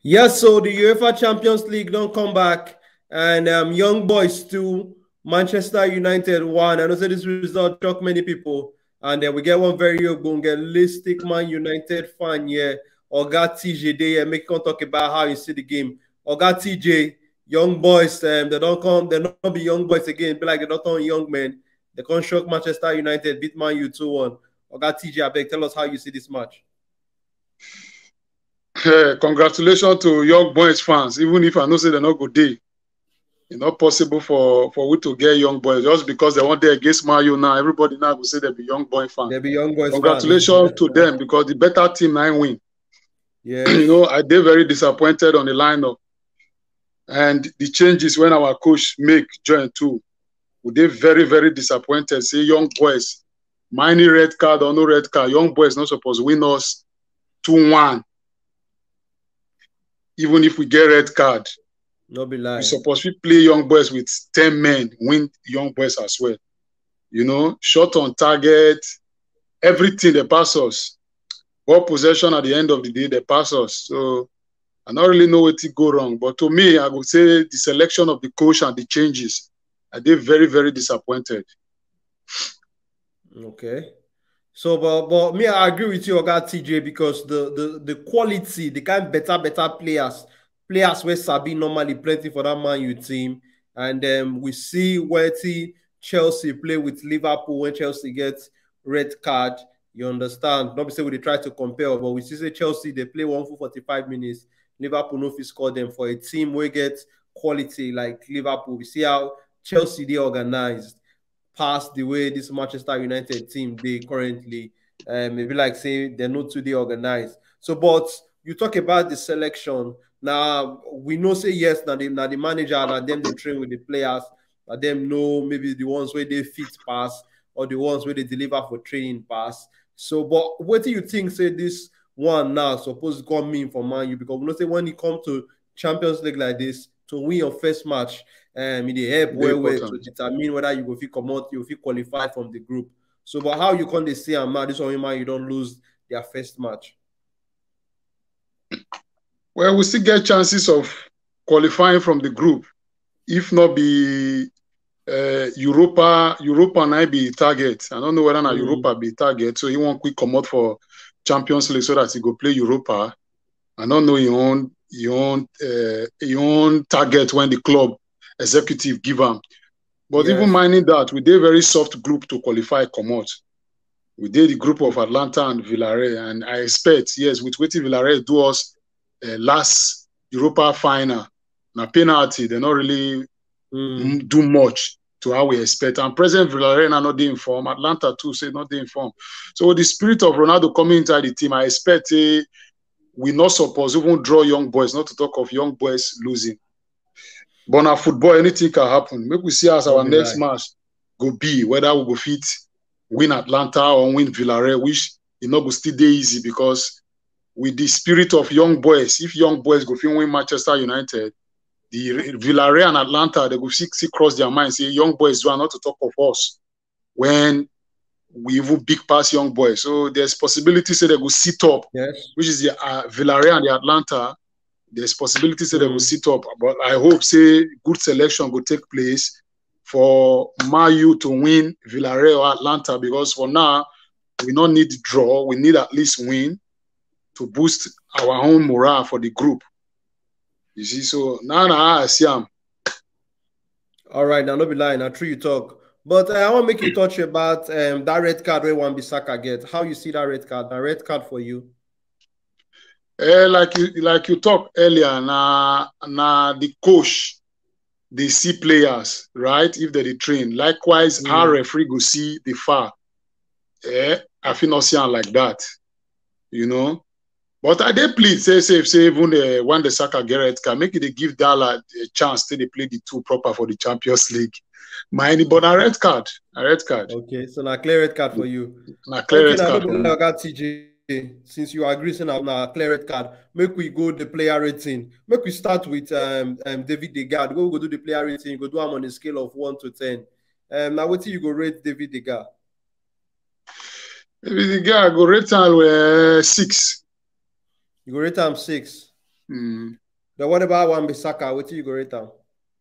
Yes, so the UEFA Champions League don't come back, and young boys too. Manchester United won. I know that this result shocked many people, and then we get one very realistic Man United fan here, Oga TJ. They make come talk about how you see the game. Oga TJ, young boys, they don't come, they not be young boys again. Be like they don't turn young men. They can't shock Manchester United, beat Man U 2-1. Oga TJ, I beg, tell us how you see this match. Congratulations to young boys fans, even if I know say they're not good day. It's not possible for we to get young boys just because they want to against Mario now. Everybody now will say they be young boy fan. They be young boys fan. Congratulations to them because the better team now win. Yes. I did very disappointed on the lineup. And the changes when our coach make join too. We did very, very disappointed. Say young boys, many red card or no red card, young boys not supposed to win us 2-1. Even if we get red card. No be lie. We supposed to play young boys with 10 men, win young boys as well. Shot on target, everything they pass us. Ball possession at the end of the day, they pass us. So I don't really know what to go wrong. But to me, I would say the selection of the coach and the changes, I did very, very disappointed. Okay. So, but me, I agree with you, Oga TJ, because the quality, the kind of better players where Sabi normally plenty for that Man U team, and we see where Chelsea play with Liverpool when Chelsea gets red card. You understand? Not say we try to compare, but we see say Chelsea they play 1 for 45 minutes. Liverpool no fit score them for a team where get quality like Liverpool. We see how Chelsea they organized past the way this Manchester United team they currently maybe like say they're not too organized. So, but you talk about the selection. Now we know say yes, now the manager and them they train with the players, and them know maybe the ones where they fit pass or the ones where they deliver for training pass. So, but what do you think say this one now supposed to come mean for Man U? Because we know say when it comes to Champions League like this, to win your first match, it help well to determine whether you will feel come out, you will feel qualified from the group. So, but how you can't say this one man you don't lose their first match? Well, we still get chances of qualifying from the group, if not be Europa and be target. I don't know whether na Europa be target, so he won't quick come out for Champions League so that he go play Europa. I don't know your own target when the club executive give him. But yes. Even minding that, we did very soft group to qualify come out. We did the group of Atlanta and Villarreal, and I expect, yes, with what Villarreal do us last Europa final, na penalty, they not really do much to how we expect. And President Villarreal are not informed. Atlanta too say not informed. So with the spirit of Ronaldo coming inside the team, I expect we not supposed to even draw young boys, not to talk of young boys losing. But now football, anything can happen. Maybe we see as our next match go be, whether we go fit win Atlanta or win Villarreal, which it not go still day easy because with the spirit of young boys, if young boys go fit win Manchester United, the Villarreal and Atlanta, they go see cross their minds, say young boys do not to talk of us when we even big pass young boys. So there's possibility say they go sit up, yes, which is the Villarreal and the Atlanta. There's possibility say they go sit up, but I hope say good selection will take place for Man U to win Villarreal or Atlanta, because for now we don't need draw, we need at least win to boost our own morale for the group. You see, so now I see him. All right, now not be lying, now true you talk. But I want to make you touch about that red card where Wan-Bissaka get. How you see that red card? That red card for you? Like you talked earlier, na the coach they see players, right? If they train. Likewise, our referee go see the far. I feel not seeing like that, you know. But I did plead, say even when the Saka get red card, make it they give Dala a chance till they play the two proper for the Champions League. But a red card. Okay, so now clear red card for you. Now clear red card. TJ, since you agree, so now clear red card. Make we go the player rating. Make we start with David De Gea. We go do the player rating. You go do them on a scale of 1 to 10. Now what do you go rate David De Gea? David De Gea go rate him 6. You go rate him 6. Mm. Then what about Wan-Bissaka? What do you go rate am?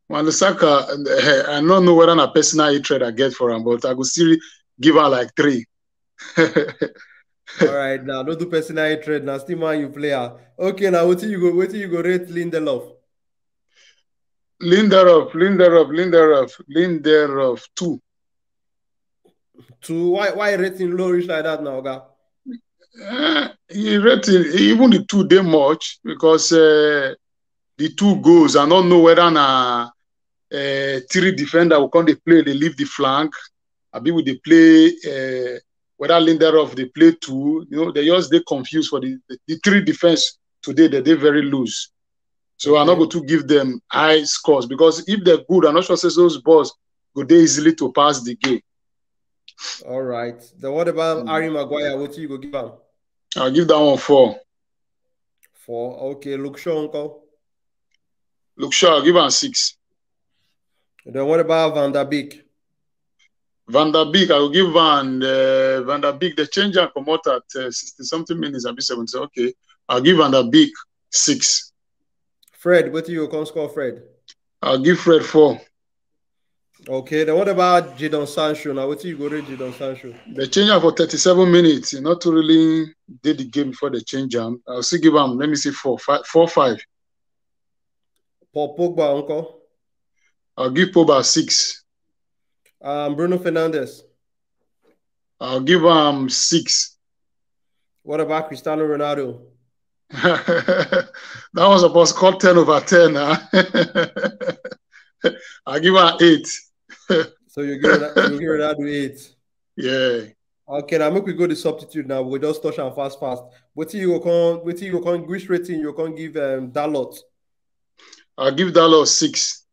Wan-Bissaka, I don't know whether a personal hatred I get for him, but I could still give her like 3. All right, now don't do personal hatred. Now still man you player. Okay, now what do you go rate Lindelof? Lindelof, 2. 2. Why rating low reach like that now, Oga? He rating even the 2 dey much because the 2 goals I don't know whether na 3 defender will come they play, they leave the flank. Abi will they play whether Lindelof they play 2. You know, they just they confused for the 3 defense today, they very loose. So okay. I'm not going to give them high scores because if they're good, I'm not sure say those balls go they easily to pass the game. All right. Then what about Harry Maguire? What do you go give him? I'll give that one 4. 4. Okay. Luke Shaw, uncle. Luke Shaw, I'll give him 6. Then what about Van der Beek? Van der Beek, I will give Van der Beek the change and come out at 60-something minutes. I'll be 70. Okay. I'll give Van der Beek 6. Fred, what do you come score, Fred? I'll give Fred 4. Okay, then what about Jadon Sancho? Now, what do you go rate Jadon Sancho? The change for 37 minutes. He not really did the game before the change. I'll still give him, let me see, 4, 5. Paul Pogba, uncle? I'll give Pogba 6. Bruno Fernandes? I'll give him 6. What about Cristiano Ronaldo? That was supposed to call 10 over 10. Huh? I'll give her 8. So you give Ronaldo 8. Yeah. Okay, now make we go the substitute now. We'll just touch on fast. What you go which rating you can give Dalot? I'll give Dalot 6.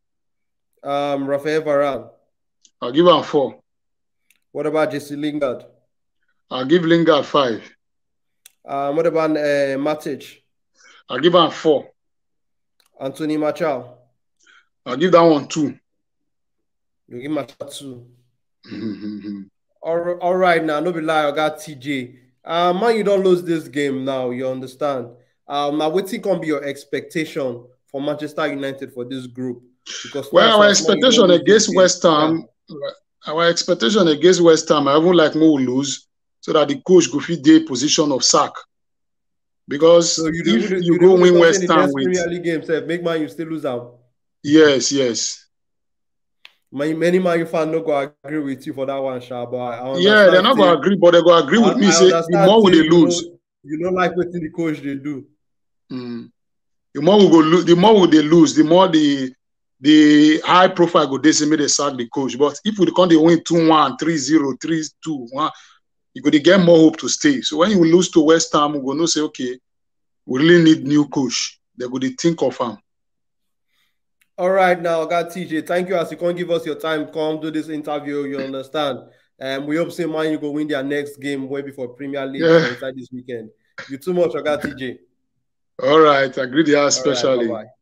Rafael Varane? I'll give him 4. What about Jesse Lingard? I'll give Lingard 5. What about Matic? I'll give him 4. Anthony Martial? I'll give that one 2. You give Martial 2. All right, now, no be lie, Oga TJ. Man, you don't lose this game now, you understand. Now, what can be your expectation for Manchester United for this group? Because our expectation against West Ham, I even like more lose so that the coach go fit the position of sack. Because so if you go win West Ham with Premier League games, make man you still lose out. Yes. Many Man U fans not going to agree with you for that one, Sha, but yeah, they're not going to agree, but they're going to agree with me. Say the more will they lose. You don't like what the coach they do. The more we go lose, the more will they lose. The more the high profile go decimate they sack the coach. But if we can't win 2-1, 3-0, 3-2, you could get more hope to stay. So when you lose to West Ham, we go no say okay, we really need new coach. They go think of him. All right, now, Oga TJ, thank you as you can't give us your time. Come do this interview, you understand. We hope say Man you go win their next game way before Premier League inside this weekend. You too much, Oga TJ. All right, I agree there especially. Right, bye-bye.